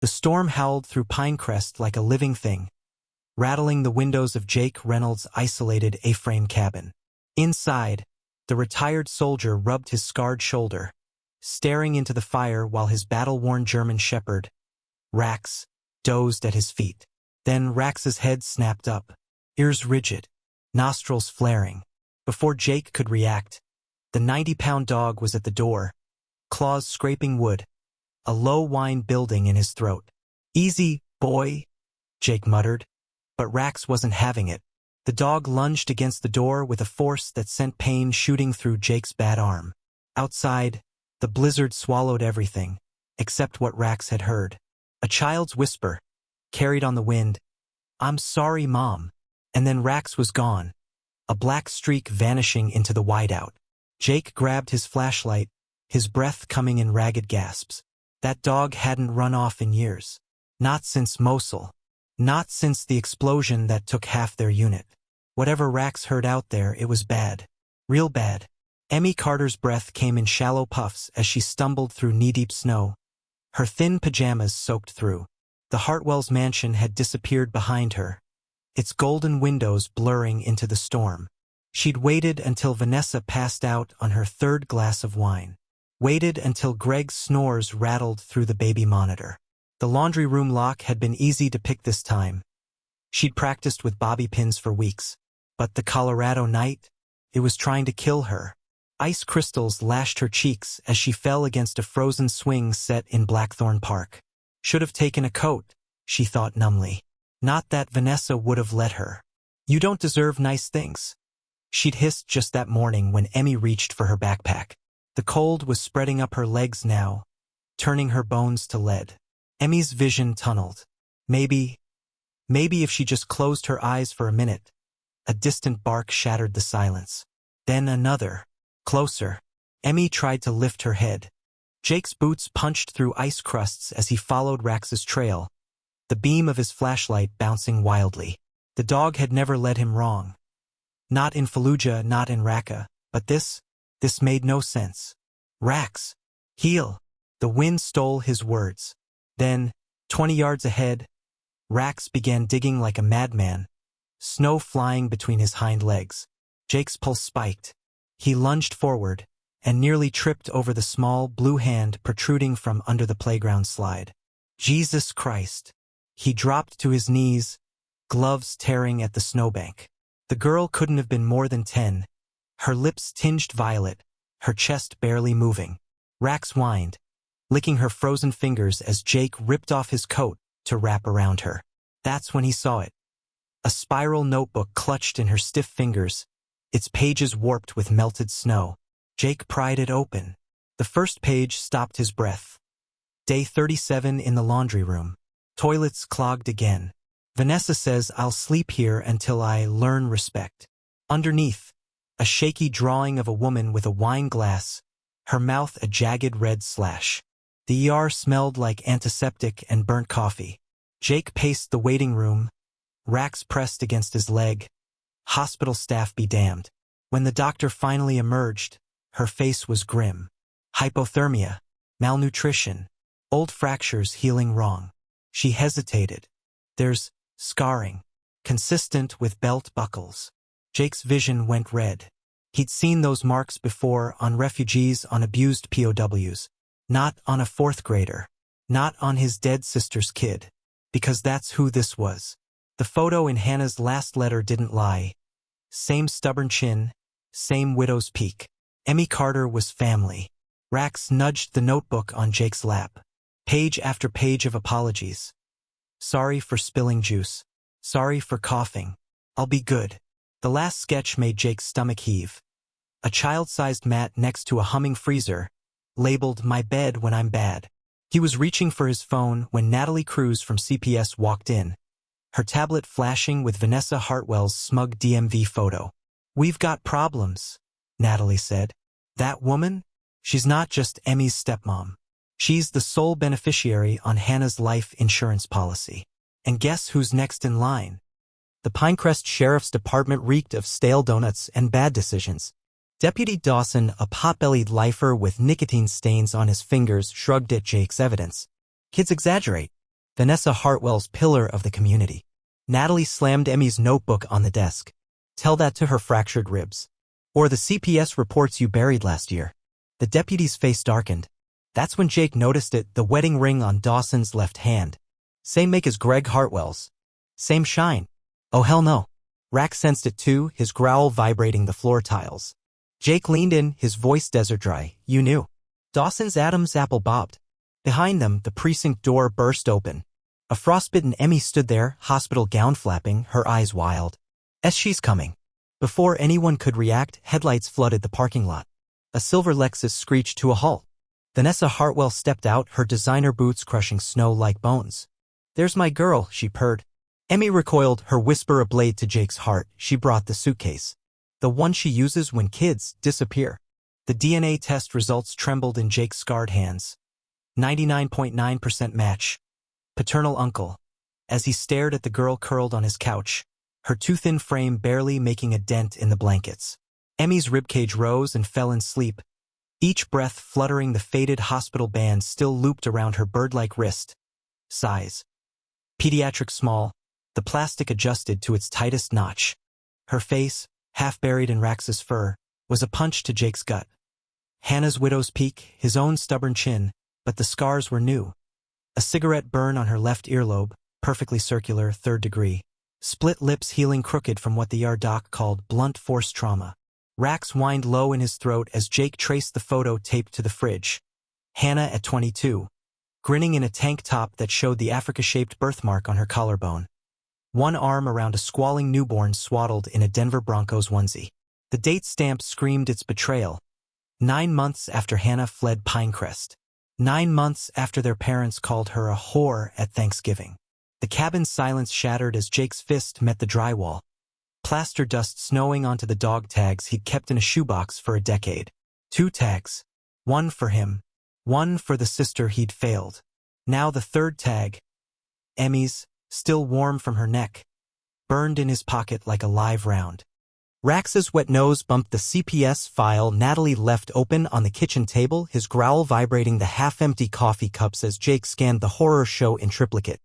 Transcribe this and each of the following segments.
The storm howled through Pinecrest like a living thing, rattling the windows of Jake Reynolds' isolated A-frame cabin. Inside, the retired soldier rubbed his scarred shoulder, staring into the fire while his battle-worn German shepherd, Rax, dozed at his feet. Then Rax's head snapped up, ears rigid, nostrils flaring. Before Jake could react, the 90-pound dog was at the door, claws scraping wood, a low whine building in his throat. "Easy, boy," Jake muttered, but Rax wasn't having it. The dog lunged against the door with a force that sent pain shooting through Jake's bad arm. Outside, the blizzard swallowed everything, except what Rax had heard. A child's whisper, carried on the wind, "I'm sorry, Mom." And then Rax was gone, a black streak vanishing into the whiteout. Jake grabbed his flashlight, his breath coming in ragged gasps. That dog hadn't run off in years. Not since Mosul. Not since the explosion that took half their unit. Whatever Rax heard out there, it was bad. Real bad. Emmy Carter's breath came in shallow puffs as she stumbled through knee-deep snow, her thin pajamas soaked through. The Hartwell's mansion had disappeared behind her, its golden windows blurring into the storm. She'd waited until Vanessa passed out on her third glass of wine. Waited until Greg's snores rattled through the baby monitor. The laundry room lock had been easy to pick this time. She'd practiced with bobby pins for weeks. But the Colorado night? It was trying to kill her. Ice crystals lashed her cheeks as she fell against a frozen swing set in Blackthorn Park. Should have taken a coat, she thought numbly. Not that Vanessa would have let her. "You don't deserve nice things," she'd hissed just that morning when Emmy reached for her backpack. The cold was spreading up her legs now, turning her bones to lead. Emmy's vision tunneled. Maybe if she just closed her eyes for a minute. A distant bark shattered the silence. Then another. Closer. Emmy tried to lift her head. Jake's boots punched through ice crusts as he followed Rax's trail, the beam of his flashlight bouncing wildly. The dog had never led him wrong. Not in Fallujah, not in Raqqa, but this made no sense. "Rax! Heel!" The wind stole his words. Then, 20 yards ahead, Rax began digging like a madman, snow flying between his hind legs. Jake's pulse spiked. He lunged forward and nearly tripped over the small blue hand protruding from under the playground slide. Jesus Christ! He dropped to his knees, gloves tearing at the snowbank. The girl couldn't have been more than 10, her lips tinged violet, her chest barely moving. Rax whined, licking her frozen fingers as Jake ripped off his coat to wrap around her. That's when he saw it. A spiral notebook clutched in her stiff fingers, its pages warped with melted snow. Jake pried it open. The first page stopped his breath. Day 37 in the laundry room. Toilets clogged again. Vanessa says I'll sleep here until I learn respect. Underneath, a shaky drawing of a woman with a wine glass, her mouth a jagged red slash. The ER smelled like antiseptic and burnt coffee. Jake paced the waiting room, Rax pressed against his leg. Hospital staff be damned. When the doctor finally emerged, her face was grim. Hypothermia, malnutrition, old fractures healing wrong. She hesitated. There's scarring, consistent with belt buckles. Jake's vision went red. He'd seen those marks before on refugees, on abused POWs. Not on a fourth grader. Not on his dead sister's kid. Because that's who this was. The photo in Hannah's last letter didn't lie. Same stubborn chin, same widow's peak. Emmy Carter was family. Rax nudged the notebook on Jake's lap. Page after page of apologies. Sorry for spilling juice. Sorry for coughing. I'll be good. The last sketch made Jake's stomach heave. A child-sized mat next to a humming freezer, labeled "My bed when I'm bad." He was reaching for his phone when Natalie Cruz from CPS walked in, her tablet flashing with Vanessa Hartwell's smug DMV photo. "We've got problems," Natalie said. "That woman? She's not just Emmy's stepmom. She's the sole beneficiary on Hannah's life insurance policy. And guess who's next in line?" The Pinecrest Sheriff's Department reeked of stale donuts and bad decisions. Deputy Dawson, a pot-bellied lifer with nicotine stains on his fingers, shrugged at Jake's evidence. "Kids exaggerate. Vanessa Hartwell's pillar of the community. Natalie slammed Emmy's notebook on the desk. Tell that to her fractured ribs. Or the CPS reports you buried last year. The deputy's face darkened. That's when Jake noticed it, the wedding ring on Dawson's left hand. Same make as Greg Hartwell's. Same shine. Oh hell no. Rack sensed it too, his growl vibrating the floor tiles. Jake leaned in, his voice desert dry. You knew. Dawson's Adam's apple bobbed. Behind them, the precinct door burst open. A frostbitten Emmy stood there, hospital gown flapping, her eyes wild. She's coming. Before anyone could react, headlights flooded the parking lot. A silver Lexus screeched to a halt. Vanessa Hartwell stepped out, her designer boots crushing snow like bones. There's my girl, she purred. Emmy recoiled, her whisper a blade to Jake's heart. She brought the suitcase. The one she uses when kids disappear. The DNA test results trembled in Jake's scarred hands. 99.9% match. Paternal uncle. As he stared at the girl curled on his couch, her too-thin frame barely making a dent in the blankets. Emmy's ribcage rose and fell in sleep, each breath fluttering the faded hospital band still looped around her bird-like wrist. Size. Pediatric small, the plastic adjusted to its tightest notch. Her face, half buried in Rax's fur, was a punch to Jake's gut. Hannah's widow's peak, his own stubborn chin, but the scars were new. A cigarette burn on her left earlobe, perfectly circular, 3rd degree. Split lips healing crooked from what the ER doc called blunt force trauma. Rax whined low in his throat as Jake traced the photo taped to the fridge. Hannah at 22, grinning in a tank top that showed the Africa-shaped birthmark on her collarbone. One arm around a squalling newborn swaddled in a Denver Broncos onesie. The date stamp screamed its betrayal. 9 months after Hannah fled Pinecrest. 9 months after their parents called her a whore at Thanksgiving. The cabin's silence shattered as Jake's fist met the drywall. Plaster dust snowing onto the dog tags he'd kept in a shoebox for a decade. 2 tags. One for him. One for the sister he'd failed. Now the 3rd tag. Emmy's, still warm from her neck, burned in his pocket like a live round. Rax's wet nose bumped the CPS file Natalie left open on the kitchen table, his growl vibrating the half-empty coffee cups as Jake scanned the horror show in triplicate.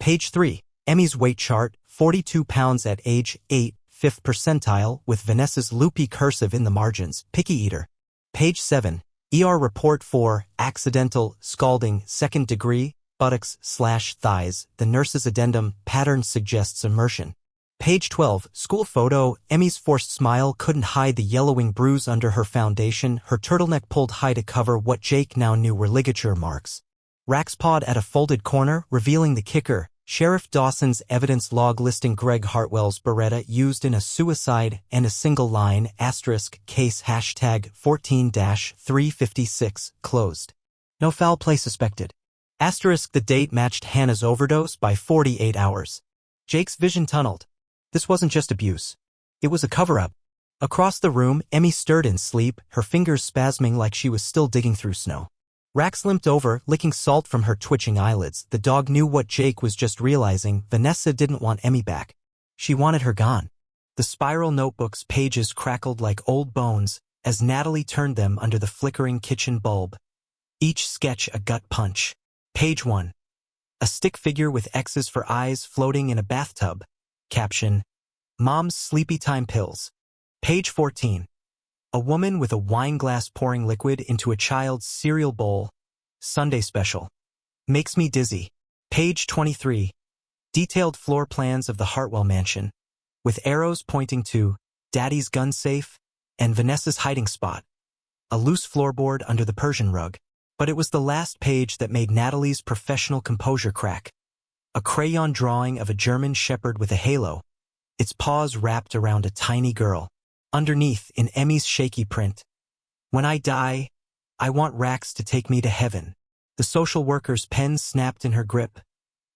Page 3. Emmy's weight chart, 42 pounds at age 8, 5th percentile, with Vanessa's loopy cursive in the margins, picky eater. Page 7. ER report for accidental scalding, 2nd degree, buttocks/thighs. The nurse's addendum, pattern suggests immersion. Page 12. School photo. Emmy's forced smile couldn't hide the yellowing bruise under her foundation, her turtleneck pulled high to cover what Jake now knew were ligature marks. Rax pawed at a folded corner, revealing the kicker. Sheriff Dawson's evidence log listing Greg Hartwell's Beretta used in a suicide and a single line, *case #14-356, closed. No foul play suspected. The date matched Hannah's overdose by 48 hours. Jake's vision tunneled. This wasn't just abuse. It was a cover-up. Across the room, Emmy stirred in sleep, her fingers spasming like she was still digging through snow. Rax limped over, licking salt from her twitching eyelids. The dog knew what Jake was just realizing. Vanessa didn't want Emmy back. She wanted her gone. The spiral notebook's pages crackled like old bones as Natalie turned them under the flickering kitchen bulb. Each sketch a gut punch. Page 1. A stick figure with X's for eyes floating in a bathtub. Caption: Mom's sleepy time pills. Page 14. A woman with a wine glass pouring liquid into a child's cereal bowl. Sunday special. Makes me dizzy. Page 23. Detailed floor plans of the Hartwell mansion, with arrows pointing to Daddy's gun safe and Vanessa's hiding spot. A loose floorboard under the Persian rug. But it was the last page that made Natalie's professional composure crack. A crayon drawing of a German shepherd with a halo, its paws wrapped around a tiny girl. Underneath, in Emmy's shaky print, when I die, I want Rax to take me to heaven. The social worker's pen snapped in her grip,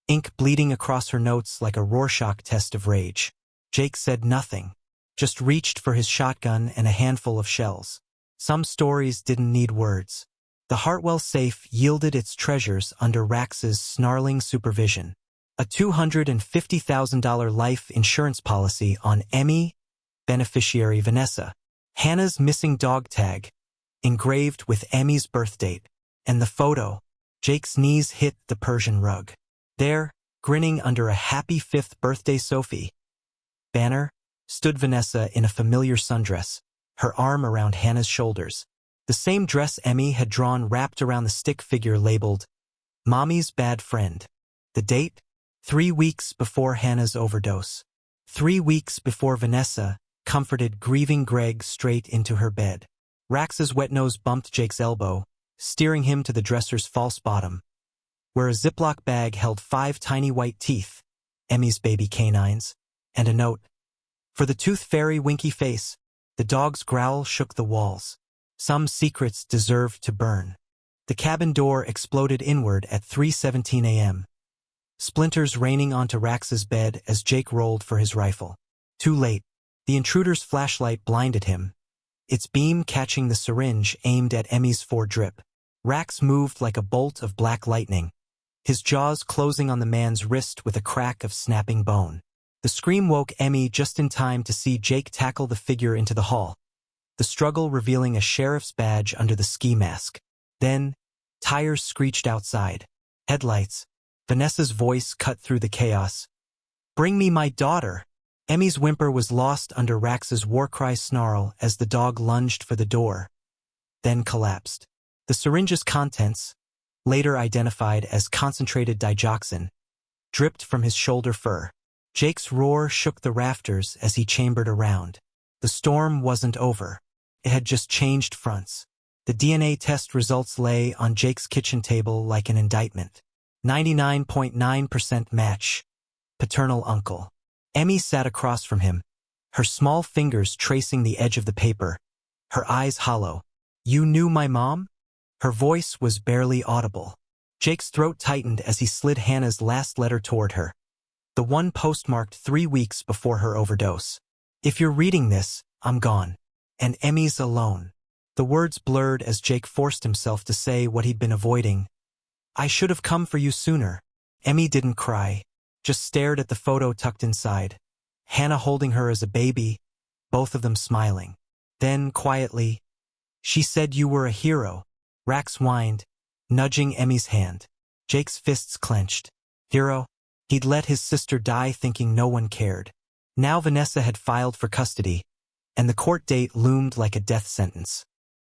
ink bleeding across her notes like a Rorschach test of rage. Jake said nothing, just reached for his shotgun and a handful of shells. Some stories didn't need words. The Hartwell safe yielded its treasures under Rax's snarling supervision. A $250,000 life insurance policy on Emmy, beneficiary Vanessa. Hannah's missing dog tag, engraved with Emmy's birth date. And the photo. Jake's knees hit the Persian rug. There, grinning under a happy 5th birthday Sophie banner, stood Vanessa in a familiar sundress, her arm around Hannah's shoulders. The same dress Emmy had drawn wrapped around the stick figure labeled, Mommy's Bad Friend. The date? 3 weeks before Hannah's overdose. 3 weeks before Vanessa comforted grieving Greg straight into her bed. Rax's wet nose bumped Jake's elbow, steering him to the dresser's false bottom, where a Ziploc bag held 5 tiny white teeth, Emmy's baby canines, and a note. For the tooth fairy winky face, the dog's growl shook the walls. Some secrets deserved to burn. The cabin door exploded inward at 3:17 a.m. Splinters raining onto Rax's bed as Jake rolled for his rifle. Too late. The intruder's flashlight blinded him, its beam catching the syringe aimed at Emmy's foredrip. Rax moved like a bolt of black lightning, his jaws closing on the man's wrist with a crack of snapping bone. The scream woke Emmy just in time to see Jake tackle the figure into the hall, the struggle revealing a sheriff's badge under the ski mask. Then, tires screeched outside. Headlights. Vanessa's voice cut through the chaos. "Bring me my daughter!" Emmy's whimper was lost under Rax's war cry snarl as the dog lunged for the door, then collapsed. The syringe's contents, later identified as concentrated digoxin, dripped from his shoulder fur. Jake's roar shook the rafters as he chambered around. The storm wasn't over. It had just changed fronts. The DNA test results lay on Jake's kitchen table like an indictment. 99.9% match. Paternal uncle. Emmy sat across from him, her small fingers tracing the edge of the paper, her eyes hollow. "You knew my mom?" Her voice was barely audible. Jake's throat tightened as he slid Hannah's last letter toward her, the one postmarked 3 weeks before her overdose. "If you're reading this, I'm gone. And Emmy's alone." The words blurred as Jake forced himself to say what he'd been avoiding. "I should have come for you sooner." Emmy didn't cry, just stared at the photo tucked inside, Hannah holding her as a baby, both of them smiling. Then, quietly, "She said you were a hero." Rax whined, nudging Emmy's hand. Jake's fists clenched. Hero? He'd let his sister die thinking no one cared. Now Vanessa had filed for custody, and the court date loomed like a death sentence.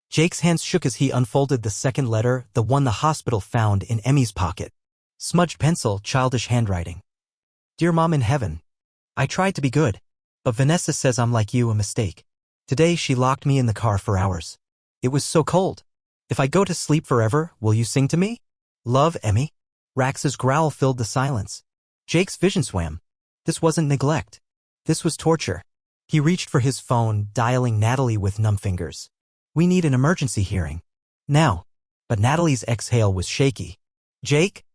Jake's hands shook as he unfolded the second letter, the one the hospital found in Emmy's pocket. Smudged pencil, childish handwriting. "Dear Mom in heaven, I tried to be good, but Vanessa says I'm like you, a mistake. Today she locked me in the car for hours. It was so cold. If I go to sleep forever, will you sing to me? Love, Emmy." Rax's growl filled the silence. Jake's vision swam. This wasn't neglect. This was torture. He reached for his phone, dialing Natalie with numb fingers. "We need an emergency hearing. Now." But Natalie's exhale was shaky. "Jake?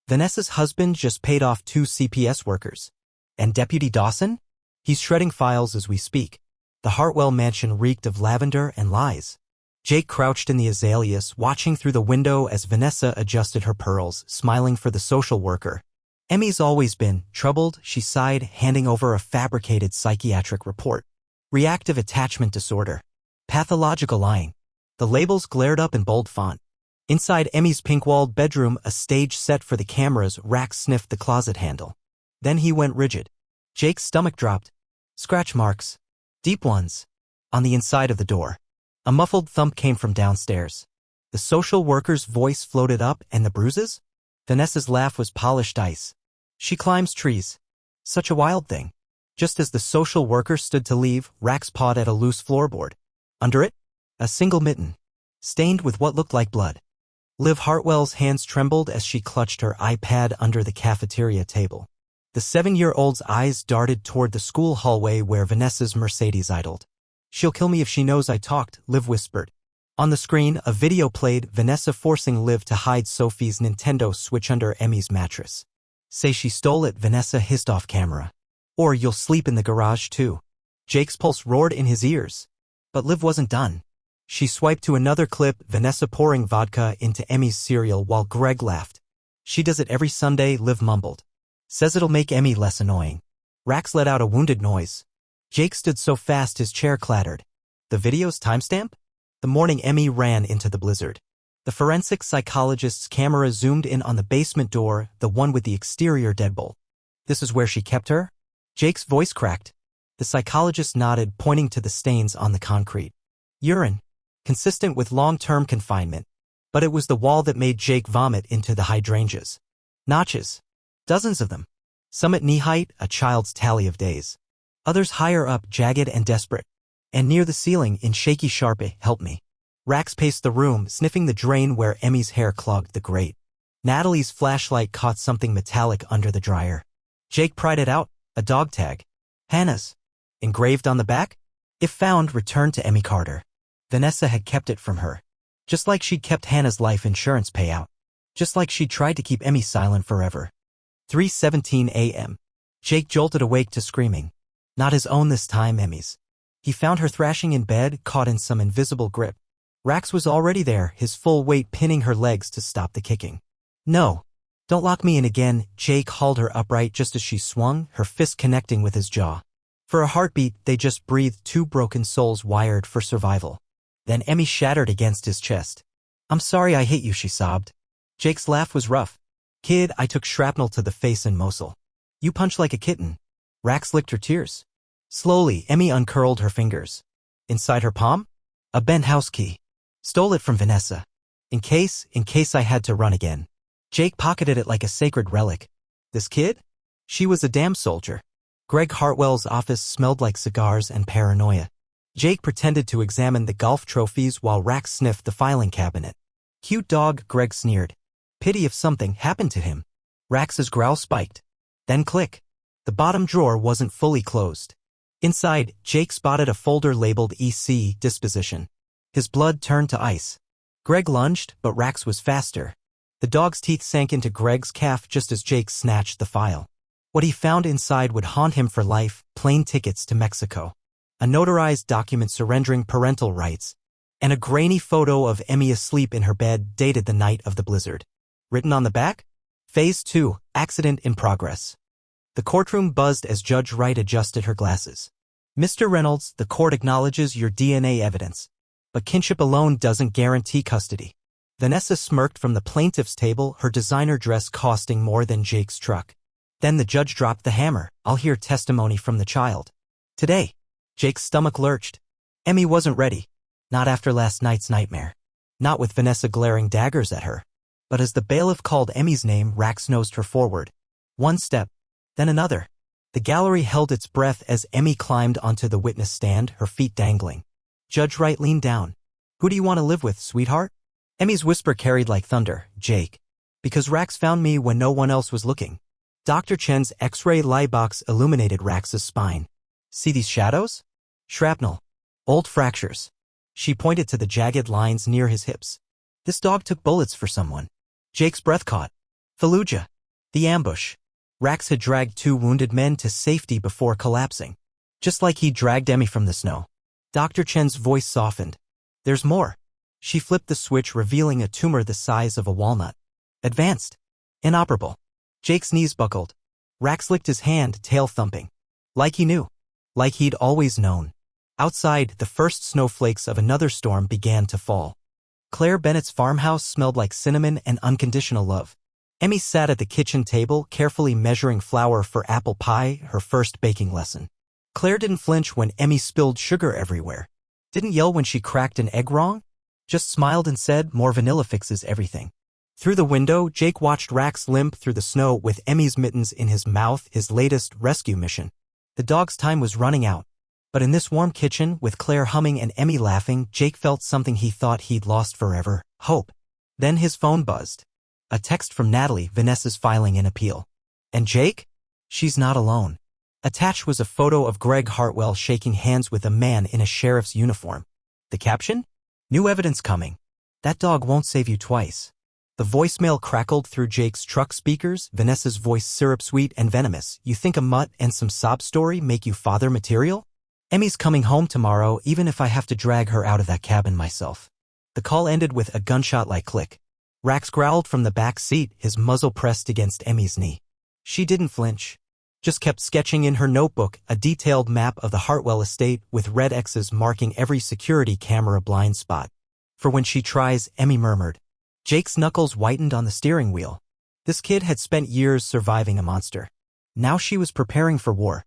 Vanessa's husband just paid off 2 CPS workers. And Deputy Dawson? He's shredding files as we speak." The Hartwell mansion reeked of lavender and lies. Jake crouched in the azaleas, watching through the window as Vanessa adjusted her pearls, smiling for the social worker. "Emmy's always been troubled," she sighed, handing over a fabricated psychiatric report. "Reactive attachment disorder. Pathological lying." The labels glared up in bold font. Inside Emmy's pink-walled bedroom, a stage set for the cameras, Rax sniffed the closet handle. Then he went rigid. Jake's stomach dropped. Scratch marks. Deep ones. On the inside of the door. A muffled thump came from downstairs. The social worker's voice floated up, and the bruises? Vanessa's laugh was polished ice. "She climbs trees. Such a wild thing." Just as the social worker stood to leave, Rax pawed at a loose floorboard. Under it, a single mitten, stained with what looked like blood. Liv Hartwell's hands trembled as she clutched her iPad under the cafeteria table. The 7-year-old's eyes darted toward the school hallway where Vanessa's Mercedes idled. "She'll kill me if she knows I talked," Liv whispered. On the screen, a video played, Vanessa forcing Liv to hide Sophie's Nintendo Switch under Emmy's mattress. "Say she stole it," Vanessa hissed off camera. "Or you'll sleep in the garage too." Jake's pulse roared in his ears. But Liv wasn't done. She swiped to another clip, Vanessa pouring vodka into Emmy's cereal while Greg laughed. "She does it every Sunday," Liv mumbled. "Says it'll make Emmy less annoying." Rax let out a wounded noise. Jake stood so fast his chair clattered. The video's timestamp? The morning Emmy ran into the blizzard. The forensic psychologist's camera zoomed in on the basement door, the one with the exterior deadbolt. This is where she kept her? Jake's voice cracked. The psychologist nodded, pointing to the stains on the concrete. Urine. Consistent with long-term confinement. But it was the wall that made Jake vomit into the hydrangeas. Notches. Dozens of them. Some at knee height, a child's tally of days. Others higher up, jagged and desperate. And near the ceiling, in shaky sharpe, help me. Rax paced the room, sniffing the drain where Emmy's hair clogged the grate. Natalie's flashlight caught something metallic under the dryer. Jake pried it out, a dog tag. Hannah's. Engraved on the back? If found, returned to Emmy Carter. Vanessa had kept it from her. Just like she'd kept Hannah's life insurance payout. Just like she'd tried to keep Emmy silent forever. 3:17 a.m. Jake jolted awake to screaming. Not his own this time, Emmy's. He found her thrashing in bed, caught in some invisible grip. Rax was already there, his full weight pinning her legs to stop the kicking. No. Don't lock me in again. Jake hauled her upright just as she swung, her fist connecting with his jaw. For a heartbeat, they just breathed, two broken souls wired for survival. Then Emmy shattered against his chest. I'm sorry, I hate you, she sobbed. Jake's laugh was rough. Kid, I took shrapnel to the face in Mosul. You punch like a kitten. Rax licked her tears. Slowly, Emmy uncurled her fingers. Inside her palm? A bent house key. Stole it from Vanessa. In case I had to run again. Jake pocketed it like a sacred relic. This kid? She was a damn soldier. Greg Hartwell's office smelled like cigars and paranoia. Jake pretended to examine the golf trophies while Rax sniffed the filing cabinet. Cute dog, Greg sneered. Pity if something happened to him. Rax's growl spiked. Then click. The bottom drawer wasn't fully closed. Inside, Jake spotted a folder labeled EC Disposition. His blood turned to ice. Greg lunged, but Rax was faster. The dog's teeth sank into Greg's calf just as Jake snatched the file. What he found inside would haunt him for life: plane tickets to Mexico, a notarized document surrendering parental rights, and a grainy photo of Emmy asleep in her bed dated the night of the blizzard. Written on the back? Phase 2, Accident in Progress. The courtroom buzzed as Judge Wright adjusted her glasses. Mr. Reynolds, the court acknowledges your DNA evidence, but kinship alone doesn't guarantee custody. Vanessa smirked from the plaintiff's table, her designer dress costing more than Jake's truck. Then the judge dropped the hammer. I'll hear testimony from the child. Today. Jake's stomach lurched. Emmy wasn't ready. Not after last night's nightmare. Not with Vanessa glaring daggers at her. But as the bailiff called Emmy's name, Rax nosed her forward. One step. Then another. The gallery held its breath as Emmy climbed onto the witness stand, her feet dangling. Judge Wright leaned down. Who do you want to live with, sweetheart? Emmy's whisper carried like thunder. Jake. Because Rax found me when no one else was looking. Dr. Chen's X-ray light box illuminated Rax's spine. See these shadows? Shrapnel. Old fractures. She pointed to the jagged lines near his hips. This dog took bullets for someone. Jake's breath caught. Fallujah. The ambush. Rax had dragged two wounded men to safety before collapsing. Just like he dragged Emmy from the snow. Dr. Chen's voice softened. There's more. She flipped the switch, revealing a tumor the size of a walnut. Advanced. Inoperable. Jake's knees buckled. Rax licked his hand, tail thumping. Like he knew. Like he'd always known. Outside, the first snowflakes of another storm began to fall. Claire Bennett's farmhouse smelled like cinnamon and unconditional love. Emmy sat at the kitchen table, carefully measuring flour for apple pie, her first baking lesson. Claire didn't flinch when Emmy spilled sugar everywhere. Didn't yell when she cracked an egg wrong. Just smiled and said, more vanilla fixes everything. Through the window, Jake watched Rax limp through the snow with Emmy's mittens in his mouth, his latest rescue mission. The dog's time was running out. But in this warm kitchen, with Claire humming and Emmy laughing, Jake felt something he thought he'd lost forever: hope. Then his phone buzzed. A text from Natalie, Vanessa's filing an appeal. And Jake? She's not alone. Attached was a photo of Greg Hartwell shaking hands with a man in a sheriff's uniform. The caption? New evidence coming. That dog won't save you twice. The voicemail crackled through Jake's truck speakers, Vanessa's voice syrup-sweet and venomous. You think a mutt and some sob story make you father material? Emmy's coming home tomorrow, even if I have to drag her out of that cabin myself. The call ended with a gunshot-like click. Rax growled from the back seat, his muzzle pressed against Emmy's knee. She didn't flinch. Just kept sketching in her notebook a detailed map of the Hartwell estate with red X's marking every security camera blind spot. For when she tries, Emmy murmured, Jake's knuckles whitened on the steering wheel. This kid had spent years surviving a monster. Now she was preparing for war.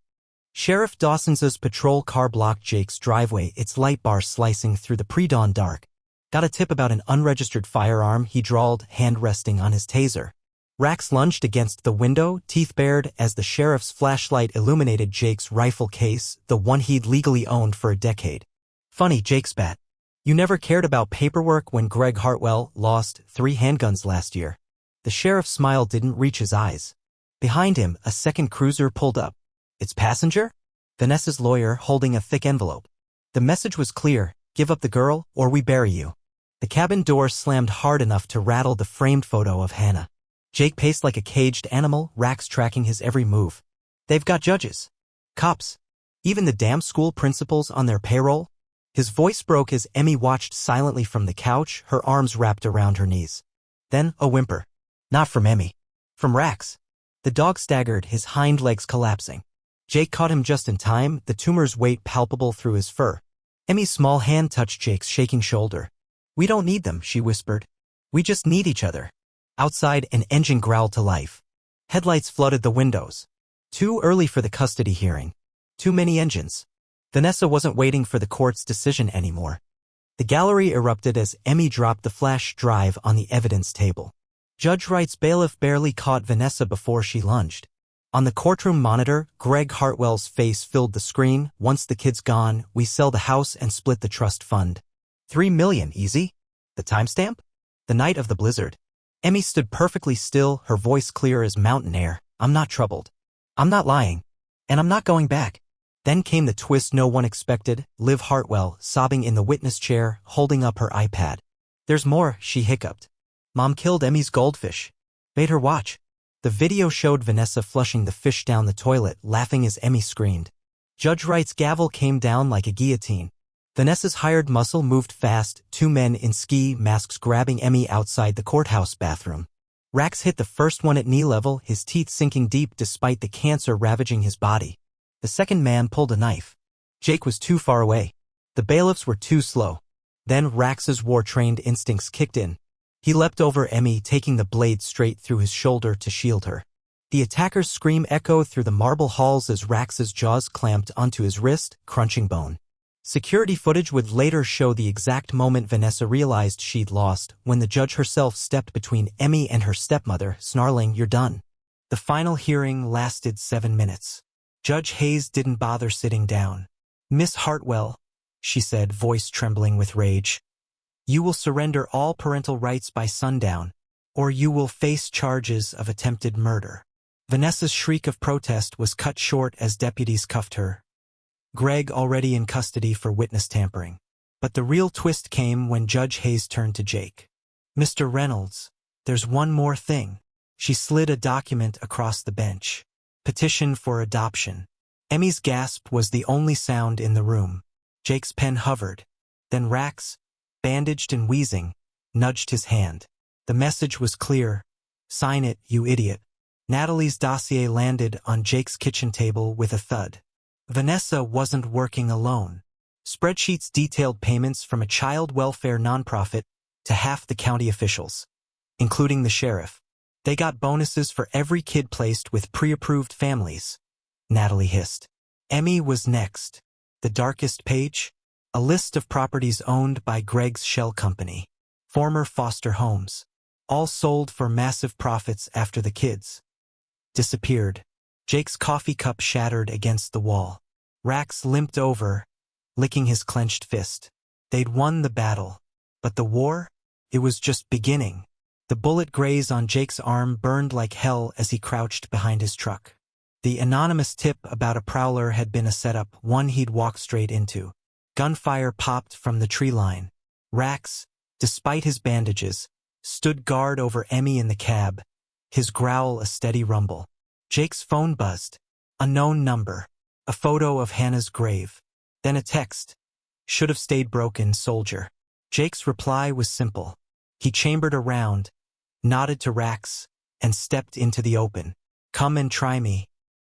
Sheriff Dawson's patrol car blocked Jake's driveway, its light bar slicing through the pre-dawn dark. Got a tip about an unregistered firearm, he drawled, hand resting on his taser. Rax lunged against the window, teeth bared, as the sheriff's flashlight illuminated Jake's rifle case, the one he'd legally owned for a decade. Funny, Jake spat. You never cared about paperwork when Greg Hartwell lost 3 handguns last year. The sheriff's smile didn't reach his eyes. Behind him, a second cruiser pulled up. Its passenger? Vanessa's lawyer, holding a thick envelope. The message was clear: give up the girl, or we bury you. The cabin door slammed hard enough to rattle the framed photo of Hannah. Jake paced like a caged animal, Rax tracking his every move. They've got judges, cops, even the damn school principals on their payroll. His voice broke as Emmy watched silently from the couch, her arms wrapped around her knees. Then, a whimper. Not from Emmy. From Rax. The dog staggered, his hind legs collapsing. Jake caught him just in time, the tumor's weight palpable through his fur. Emmy's small hand touched Jake's shaking shoulder. We don't need them, she whispered. We just need each other. Outside, an engine growled to life. Headlights flooded the windows. Too early for the custody hearing. Too many engines. Vanessa wasn't waiting for the court's decision anymore. The gallery erupted as Emmy dropped the flash drive on the evidence table. Judge Wright's bailiff barely caught Vanessa before she lunged. On the courtroom monitor, Greg Hartwell's face filled the screen. Once the kid's gone, we sell the house and split the trust fund. $3 million, easy? The timestamp? The night of the blizzard. Emmy stood perfectly still, her voice clear as mountain air. I'm not troubled. I'm not lying. And I'm not going back. Then came the twist no one expected, Liv Hartwell, sobbing in the witness chair, holding up her iPad. There's more, she hiccuped. Mom killed Emmy's goldfish. Made her watch. The video showed Vanessa flushing the fish down the toilet, laughing as Emmy screamed. Judge Wright's gavel came down like a guillotine. Vanessa's hired muscle moved fast, 2 men in ski masks grabbing Emmy outside the courthouse bathroom. Rax hit the first one at knee level, his teeth sinking deep despite the cancer ravaging his body. The second man pulled a knife. Jake was too far away. The bailiffs were too slow. Then Rax's war-trained instincts kicked in. He leapt over Emmy, taking the blade straight through his shoulder to shield her. The attacker's scream echoed through the marble halls as Rax's jaws clamped onto his wrist, crunching bone. Security footage would later show the exact moment Vanessa realized she'd lost, when the judge herself stepped between Emmy and her stepmother, snarling, "You're done." The final hearing lasted 7 minutes. Judge Hayes didn't bother sitting down. "Miss Hartwell," she said, voice trembling with rage, "you will surrender all parental rights by sundown, or you will face charges of attempted murder." Vanessa's shriek of protest was cut short as deputies cuffed her. Greg already in custody for witness tampering. But the real twist came when Judge Hayes turned to Jake. "Mr. Reynolds, there's one more thing." She slid a document across the bench. Petition for adoption. Emmy's gasp was the only sound in the room. Jake's pen hovered. Then Rax, bandaged and wheezing, nudged his hand. The message was clear. "Sign it, you idiot." Natalie's dossier landed on Jake's kitchen table with a thud. Vanessa wasn't working alone. Spreadsheets detailed payments from a child welfare nonprofit to half the county officials, including the sheriff. They got bonuses for every kid placed with pre-approved families. Natalie hissed. Emmy was next. The darkest page? A list of properties owned by Greg's shell company. Former foster homes. All sold for massive profits after the kids disappeared. Jake's coffee cup shattered against the wall. Rax limped over, licking his clenched fist. They'd won the battle. But the war? It was just beginning. The bullet graze on Jake's arm burned like hell as he crouched behind his truck. The anonymous tip about a prowler had been a setup, one he'd walk straight into. Gunfire popped from the tree line. Rax, despite his bandages, stood guard over Emmy in the cab, his growl a steady rumble. Jake's phone buzzed. Unknown number. A photo of Hannah's grave. Then a text. "Should have stayed broken, soldier." Jake's reply was simple. He chambered around, nodded to Rax, and stepped into the open. "Come and try me."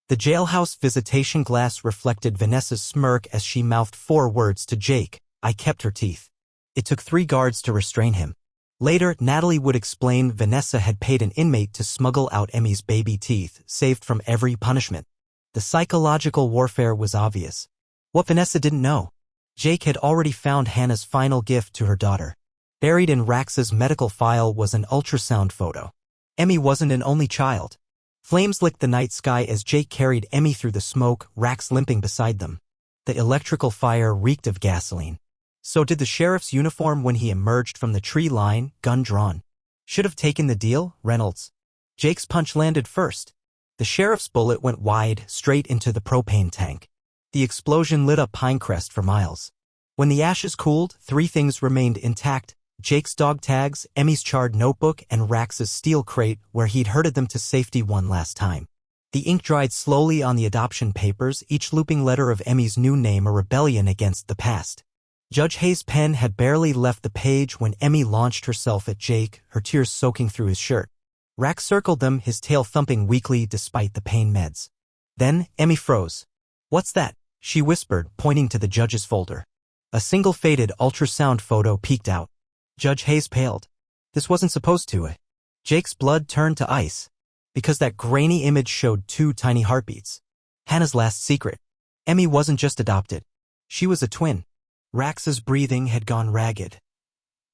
The jailhouse visitation glass reflected Vanessa's smirk as she mouthed 4 words to Jake. I kept her teeth. It took 3 guards to restrain him. Later, Natalie would explain Vanessa had paid an inmate to smuggle out Emmy's baby teeth, saved from every punishment. The psychological warfare was obvious. What Vanessa didn't know: Jake had already found Hannah's final gift to her daughter. Buried in Rax's medical file was an ultrasound photo. Emmy wasn't an only child. Flames licked the night sky as Jake carried Emmy through the smoke, Rax limping beside them. The electrical fire reeked of gasoline. So did the sheriff's uniform when he emerged from the tree line, gun drawn. Should have taken the deal, Reynolds. Jake's punch landed first. The sheriff's bullet went wide, straight into the propane tank. The explosion lit up Pinecrest for miles. When the ashes cooled, three things remained intact: Jake's dog tags, Emmy's charred notebook, and Rax's steel crate where he'd herded them to safety one last time. The ink dried slowly on the adoption papers, each looping letter of Emmy's new name a rebellion against the past. Judge Hayes' pen had barely left the page when Emmy launched herself at Jake, her tears soaking through his shirt. Rax circled them, his tail thumping weakly despite the pain meds. Then, Emmy froze. "What's that?" she whispered, pointing to the judge's folder. A single faded ultrasound photo peeked out. Judge Hayes paled. This wasn't supposed to. Jake's blood turned to ice, because that grainy image showed two tiny heartbeats. Hannah's last secret. Emmy wasn't just adopted. She was a twin. Rax's breathing had gone ragged,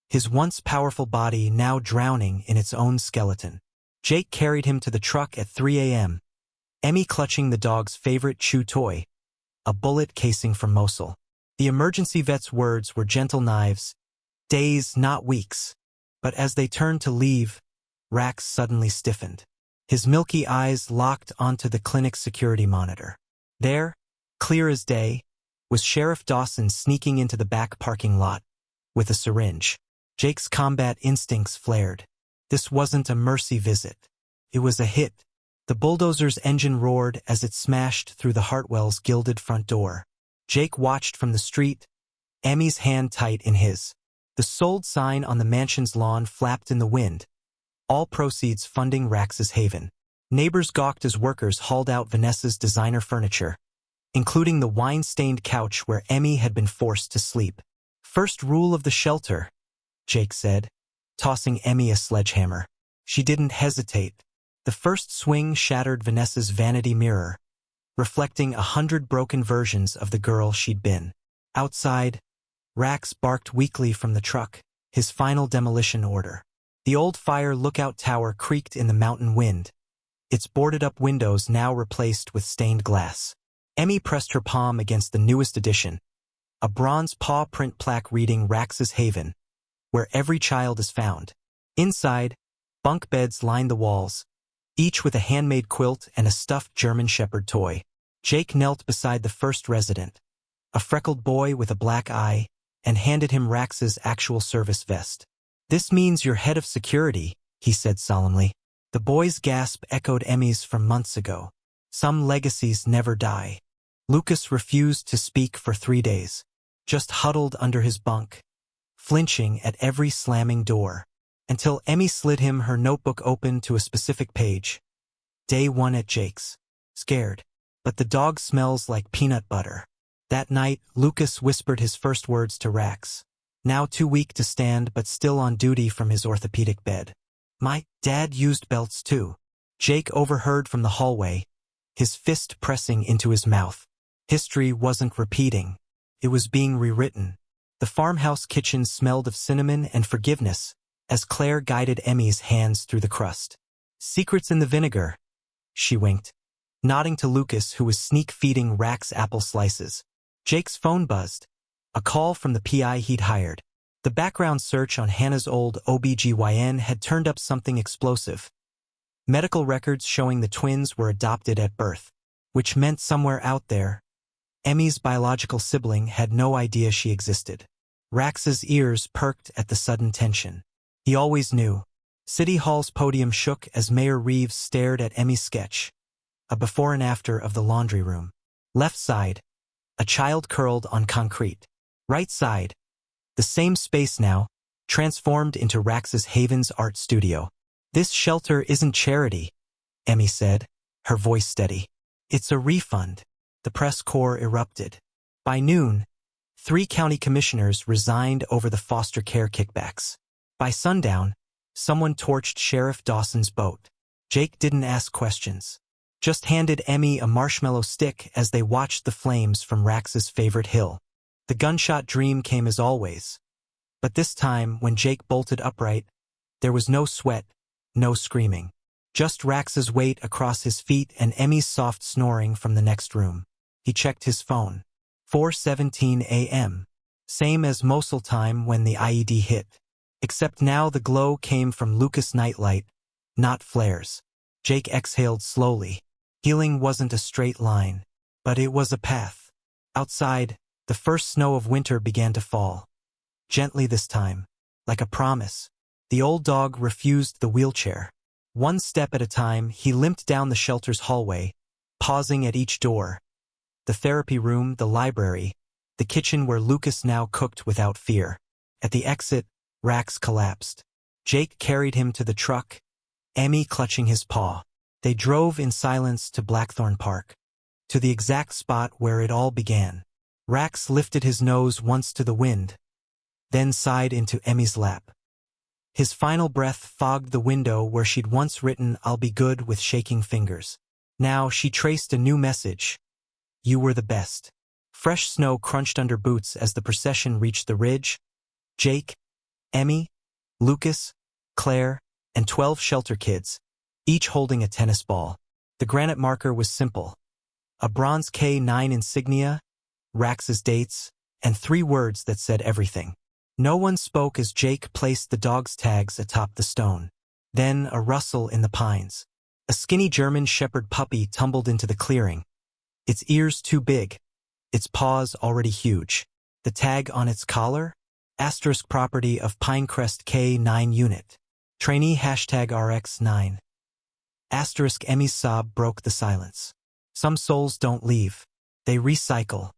his once powerful body now drowning in its own skeleton. Jake carried him to the truck at 3 a.m., Emmy clutching the dog's favorite chew toy, a bullet casing from Mosul. The emergency vet's words were gentle knives. Days, not weeks. But as they turned to leave, Rax suddenly stiffened. His milky eyes locked onto the clinic's security monitor. There, clear as day, was Sheriff Dawson sneaking into the back parking lot with a syringe. Jake's combat instincts flared. This wasn't a mercy visit. It was a hit. The bulldozer's engine roared as it smashed through the Hartwell's gilded front door. Jake watched from the street, Emmy's hand tight in his. The sold sign on the mansion's lawn flapped in the wind, all proceeds funding Rax's haven. Neighbors gawked as workers hauled out Vanessa's designer furniture, including the wine-stained couch where Emmy had been forced to sleep. "First rule of the shelter," Jake said, tossing Emmy a sledgehammer. She didn't hesitate. The first swing shattered Vanessa's vanity mirror, reflecting 100 broken versions of the girl she'd been. Outside, Rax barked weakly from the truck, his final demolition order. The old fire lookout tower creaked in the mountain wind, its boarded-up windows now replaced with stained glass. Emmy pressed her palm against the newest edition, a bronze paw print plaque reading Rax's Haven, where every child is found. Inside, bunk beds lined the walls, each with a handmade quilt and a stuffed German Shepherd toy. Jake knelt beside the first resident, a freckled boy with a black eye, and handed him Rax's actual service vest. "This means you're head of security," he said solemnly. The boy's gasp echoed Emmy's from months ago. Some legacies never die. Lucas refused to speak for 3 days, just huddled under his bunk, flinching at every slamming door, until Emmy slid him her notebook open to a specific page. Day 1 at Jake's. Scared. But the dog smells like peanut butter. That night, Lucas whispered his first words to Rax, now too weak to stand but still on duty from his orthopedic bed. "My dad used belts too." Jake overheard from the hallway, his fist pressing into his mouth. History wasn't repeating. It was being rewritten. The farmhouse kitchen smelled of cinnamon and forgiveness as Claire guided Emmy's hands through the crust. "Secrets in the vinegar," she winked, nodding to Lucas, who was sneak-feeding Rax apple slices. Jake's phone buzzed, a call from the PI he'd hired. The background search on Hannah's old OBGYN had turned up something explosive. Medical records showing the twins were adopted at birth, which meant somewhere out there, Emmy's biological sibling had no idea she existed. Rax's ears perked at the sudden tension. He always knew. City Hall's podium shook as Mayor Reeves stared at Emmy's sketch, a before and after of the laundry room. Left side, a child curled on concrete. Right side, the same space now, transformed into Rax's Haven's art studio. "This shelter isn't charity," Emmy said, her voice steady. "It's a refund." The press corps erupted. By noon, 3 county commissioners resigned over the foster care kickbacks. By sundown, someone torched Sheriff Dawson's boat. Jake didn't ask questions. Just handed Emmy a marshmallow stick as they watched the flames from Rax's favorite hill. The gunshot dream came as always. But this time, when Jake bolted upright, there was no sweat, no screaming. Just Rax's weight across his feet and Emmy's soft snoring from the next room. He checked his phone. 4:17 a.m. Same as Mosul time when the IED hit. Except now the glow came from Lucas' nightlight, not flares. Jake exhaled slowly. Healing wasn't a straight line, but it was a path. Outside, the first snow of winter began to fall. Gently this time, like a promise. The old dog refused the wheelchair. One step at a time, he limped down the shelter's hallway, pausing at each door. The therapy room, the library, the kitchen where Lucas now cooked without fear. At the exit, Rax collapsed. Jake carried him to the truck, Emmy clutching his paw. They drove in silence to Blackthorn Park, to the exact spot where it all began. Rax lifted his nose once to the wind, then sighed into Emmy's lap. His final breath fogged the window where she'd once written, "I'll be good," with shaking fingers. Now she traced a new message. "You were the best." Fresh snow crunched under boots as the procession reached the ridge. Jake, Emmy, Lucas, Claire, and 12 shelter kids, each holding a tennis ball. The granite marker was simple. A bronze K9 insignia, Rax's dates, and 3 words that said everything. No one spoke as Jake placed the dog's tags atop the stone. Then a rustle in the pines. A skinny German shepherd puppy tumbled into the clearing. Its ears too big, its paws already huge. The tag on its collar? Asterisk property of Pinecrest K9 unit. Trainee #RX9. Asterisk Emmy's sob broke the silence. Some souls don't leave. They recycle.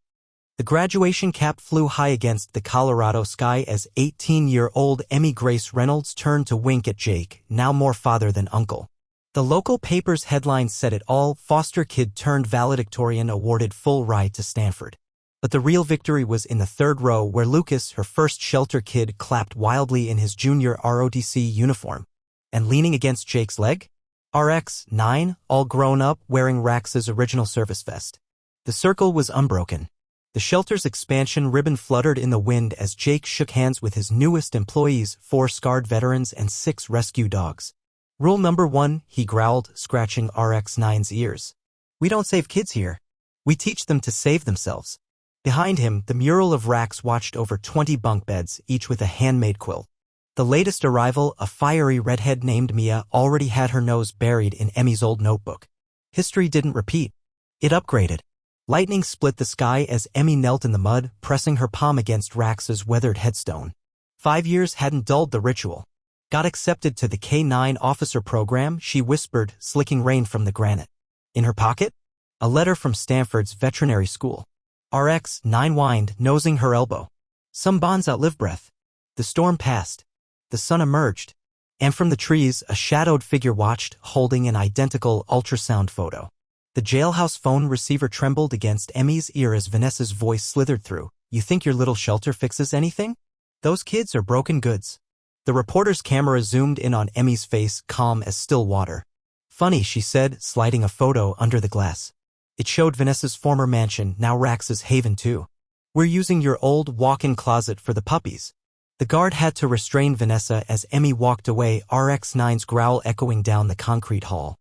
The graduation cap flew high against the Colorado sky as 18-year-old Emmy Grace Reynolds turned to wink at Jake, now more father than uncle. The local paper's headline said it all: foster kid turned valedictorian awarded full ride to Stanford. But the real victory was in the third row where Lucas, her first shelter kid, clapped wildly in his junior ROTC uniform. And leaning against Jake's leg? RX9, all grown up, wearing Rax's original service vest. The circle was unbroken. The shelter's expansion ribbon fluttered in the wind as Jake shook hands with his newest employees, 4 scarred veterans and 6 rescue dogs. "Rule number 1, he growled, scratching RX9's ears. "We don't save kids here. We teach them to save themselves." Behind him, the mural of Rax watched over 20 bunk beds, each with a handmade quilt. The latest arrival, a fiery redhead named Mia, already had her nose buried in Emmy's old notebook. History didn't repeat. It upgraded. Lightning split the sky as Emmy knelt in the mud, pressing her palm against Rax's weathered headstone. 5 years hadn't dulled the ritual. "Got accepted to the K9 officer program," she whispered, slicking rain from the granite. In her pocket? A letter from Stanford's veterinary school. RX9 whined, nosing her elbow. "Some bonds outlive breath." The storm passed. The sun emerged. And from the trees, a shadowed figure watched, holding an identical ultrasound photo. The jailhouse phone receiver trembled against Emmy's ear as Vanessa's voice slithered through. "You think your little shelter fixes anything? Those kids are broken goods." The reporter's camera zoomed in on Emmy's face, calm as still water. "Funny," she said, sliding a photo under the glass. It showed Vanessa's former mansion, now Rax's haven too. "We're using your old walk-in closet for the puppies." The guard had to restrain Vanessa as Emmy walked away, RX9's growl echoing down the concrete hall.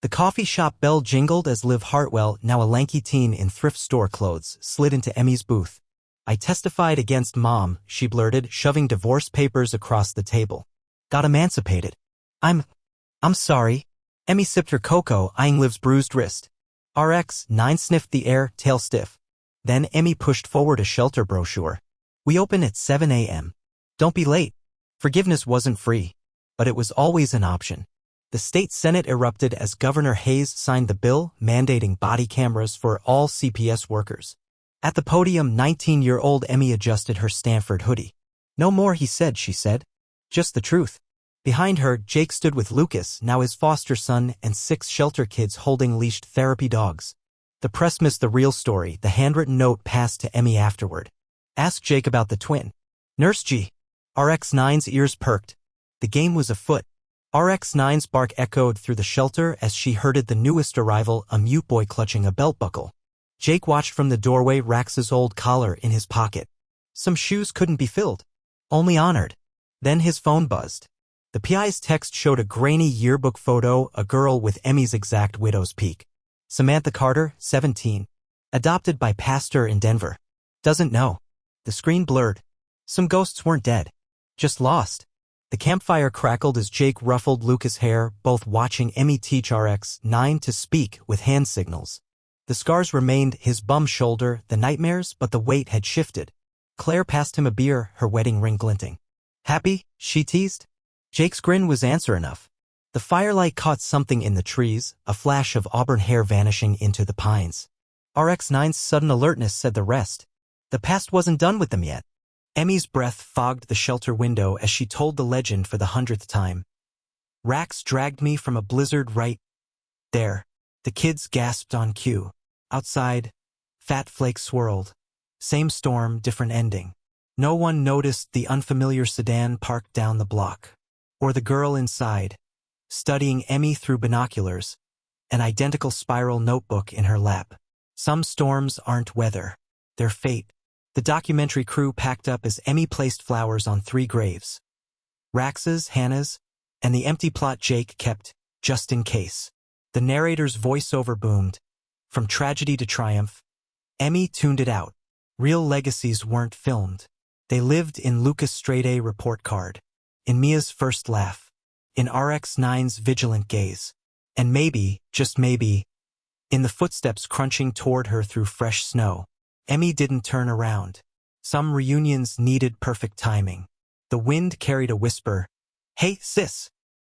The coffee shop bell jingled as Liv Hartwell, now a lanky teen in thrift store clothes, slid into Emmy's booth. "I testified against Mom," she blurted, shoving divorce papers across the table. "Got emancipated." I'm sorry." Emmy sipped her cocoa, eyeing Liv's bruised wrist. RX9 sniffed the air, tail stiff. Then Emmy pushed forward a shelter brochure. "We open at 7 a.m. Don't be late." Forgiveness wasn't free, but it was always an option. The state Senate erupted as Governor Hayes signed the bill mandating body cameras for all CPS workers. At the podium, 19-year-old Emmy adjusted her Stanford hoodie. "No more," he said, she said. "Just the truth." Behind her, Jake stood with Lucas, now his foster son, and 6 shelter kids holding leashed therapy dogs. The press missed the real story. The handwritten note passed to Emmy afterward. "Ask Jake about the twin." "Nurse G." RX9's ears perked. The game was afoot. RX-9's bark echoed through the shelter as she herded the newest arrival, a mute boy clutching a belt buckle. Jake watched from the doorway, Rax's old collar in his pocket. Some shoes couldn't be filled. Only honored. Then his phone buzzed. The PI's text showed a grainy yearbook photo, a girl with Emmy's exact widow's peak. Samantha Carter, 17. Adopted by pastor in Denver. Doesn't know. The screen blurred. Some ghosts weren't dead. Just lost. The campfire crackled as Jake ruffled Lucas' hair, both watching Emmy teach RX-9 to speak with hand signals. The scars remained, his bum shoulder, the nightmares, but the weight had shifted. Claire passed him a beer, her wedding ring glinting. Happy? She teased. Jake's grin was answer enough. The firelight caught something in the trees, a flash of auburn hair vanishing into the pines. RX-9's sudden alertness said the rest. The past wasn't done with them yet. Emmy's breath fogged the shelter window as she told the legend for the 100th time. Rax dragged me from a blizzard right there. The kids gasped on cue. Outside, fat flakes swirled. Same storm, different ending. No one noticed the unfamiliar sedan parked down the block. Or the girl inside, studying Emmy through binoculars, an identical spiral notebook in her lap. Some storms aren't weather. They're fate. The documentary crew packed up as Emmy placed flowers on 3 graves. Rax's, Hannah's, and the empty plot Jake kept, just in case. The narrator's voiceover boomed. From tragedy to triumph. Emmy tuned it out. Real legacies weren't filmed. They lived in Lucas' straight-A report card. In Mia's first laugh. In RX-9's vigilant gaze. And maybe, just maybe, in the footsteps crunching toward her through fresh snow. Emmy didn't turn around. Some reunions needed perfect timing. The wind carried a whisper. Hey, sis.